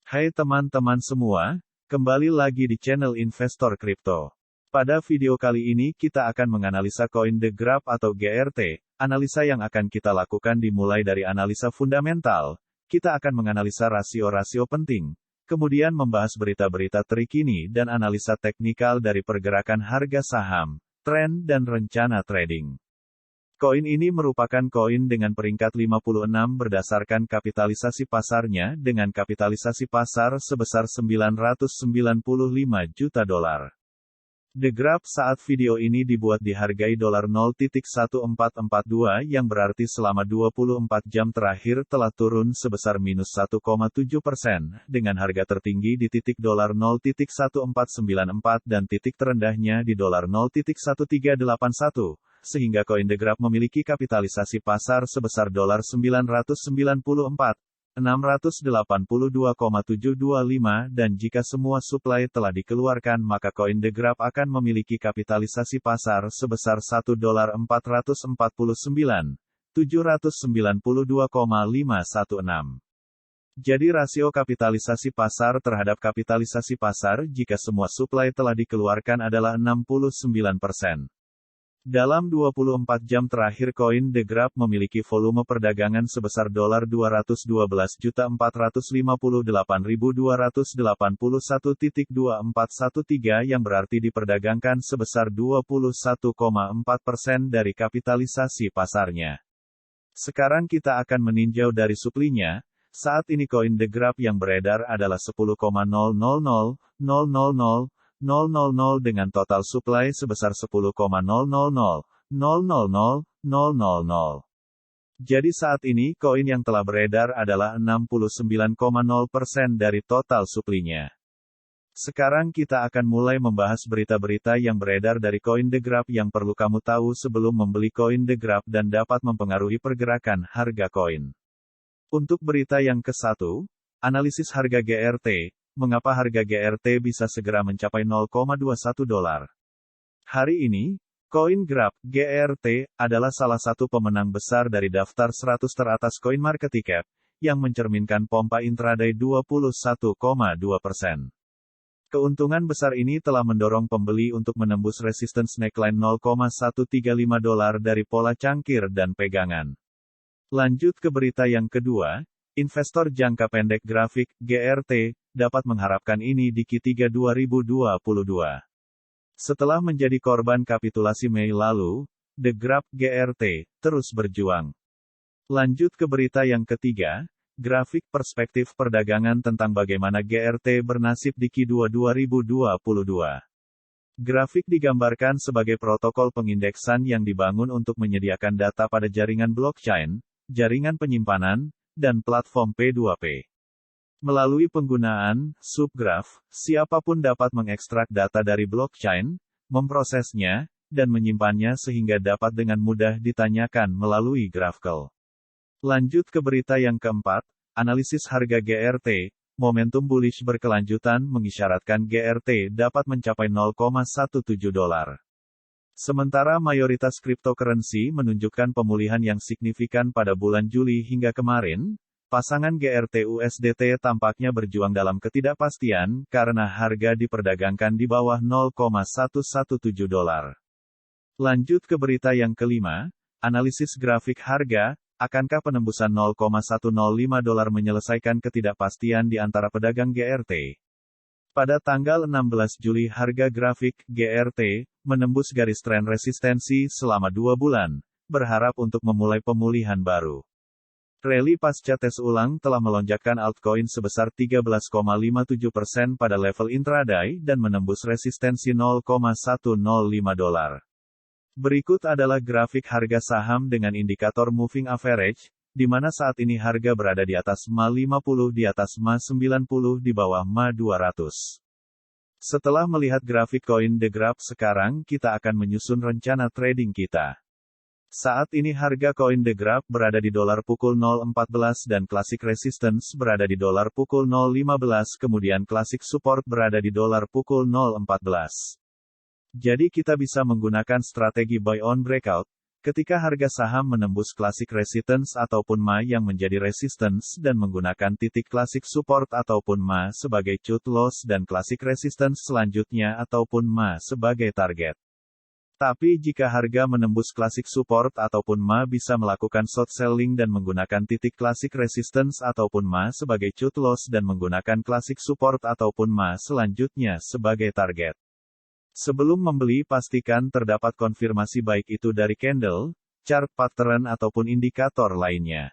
Hai teman-teman semua, kembali lagi di channel Investor Kripto. Pada video kali ini kita akan menganalisa koin The Graph atau GRT. Analisa yang akan kita lakukan dimulai dari analisa fundamental. Kita akan menganalisa rasio-rasio penting, kemudian membahas berita-berita terkini dan analisa teknikal dari pergerakan harga saham, tren dan rencana trading. Koin ini merupakan koin dengan peringkat 56 berdasarkan kapitalisasi pasarnya dengan kapitalisasi pasar sebesar 995 juta dolar. The Graph saat video ini dibuat dihargai $0.1442 yang berarti selama 24 jam terakhir telah turun sebesar minus 1,7% dengan harga tertinggi di titik $0.1494 dan titik terendahnya di $0.1381. Sehingga koin The Graph memiliki kapitalisasi pasar sebesar $994.682,725 dan jika semua suplai telah dikeluarkan maka koin The Graph akan memiliki kapitalisasi pasar sebesar $1.449.792,516. Jadi rasio kapitalisasi pasar terhadap kapitalisasi pasar jika semua suplai telah dikeluarkan adalah 69%. Dalam 24 jam terakhir koin The Graph memiliki volume perdagangan sebesar $212.458.281.2413 yang berarti diperdagangkan sebesar 21,4% dari kapitalisasi pasarnya. Sekarang kita akan meninjau dari suplinya. Saat ini koin The Graph yang beredar adalah 10,000000 dengan total supply sebesar 10,000000. Jadi saat ini koin yang telah beredar adalah 69,0% dari total suplinya. Sekarang kita akan mulai membahas berita-berita yang beredar dari koin The Graph yang perlu kamu tahu sebelum membeli koin The Graph dan dapat mempengaruhi pergerakan harga koin. Untuk berita yang ke-1, analisis harga GRT. Mengapa harga GRT bisa segera mencapai $0,21? Hari ini, koin Graph, GRT, adalah salah satu pemenang besar dari daftar 100 teratas CoinMarketCap, yang mencerminkan pompa intraday 21,2%. Keuntungan besar ini telah mendorong pembeli untuk menembus resistance neckline $0,135 dari pola cangkir dan pegangan. Lanjut ke berita yang kedua, investor jangka pendek grafik, GRT, dapat mengharapkan ini di Q3 2022. Setelah menjadi korban kapitulasi Mei lalu, The Graph, GRT, terus berjuang. Lanjut ke berita yang ketiga, grafik perspektif perdagangan tentang bagaimana GRT bernasib di Q2 2022. Grafik digambarkan sebagai protokol pengindeksan yang dibangun untuk menyediakan data pada jaringan blockchain, jaringan penyimpanan, dan platform P2P. Melalui penggunaan subgraph, siapapun dapat mengekstrak data dari blockchain, memprosesnya, dan menyimpannya sehingga dapat dengan mudah ditanyakan melalui GraphQL. Lanjut ke berita yang keempat, analisis harga GRT, momentum bullish berkelanjutan mengisyaratkan GRT dapat mencapai $0,17. Sementara mayoritas cryptocurrency menunjukkan pemulihan yang signifikan pada bulan Juli hingga kemarin, pasangan GRT USDT tampaknya berjuang dalam ketidakpastian karena harga diperdagangkan di bawah $0,117. Lanjut ke berita yang kelima, analisis grafik harga, akankah penembusan $0,105 menyelesaikan ketidakpastian di antara pedagang GRT? Pada tanggal 16 Juli harga grafik GRT menembus garis tren resistensi selama 2 bulan, berharap untuk memulai pemulihan baru. Rally pasca tes ulang telah melonjakkan altcoin sebesar 13,57% pada level intraday dan menembus resistensi $0,105. Berikut adalah grafik harga saham dengan indikator moving average, di mana saat ini harga berada di atas MA50 di atas MA90 di bawah MA200. Setelah melihat grafik koin The Graph sekarang kita akan menyusun rencana trading kita. Saat ini harga koin The Graph berada di $0.14 dan classic resistance berada di $0.15 kemudian classic support berada di $0.14. Jadi kita bisa menggunakan strategi buy on breakout, Ketika harga saham menembus classic resistance ataupun MA yang menjadi resistance dan menggunakan titik classic support ataupun MA sebagai cut loss dan classic resistance selanjutnya ataupun MA sebagai target. Tapi jika harga menembus classic support ataupun MA bisa melakukan short selling dan menggunakan titik classic resistance ataupun MA sebagai cut loss dan menggunakan classic support ataupun MA selanjutnya sebagai target. Sebelum membeli pastikan terdapat konfirmasi baik itu dari candle, chart pattern ataupun indikator lainnya.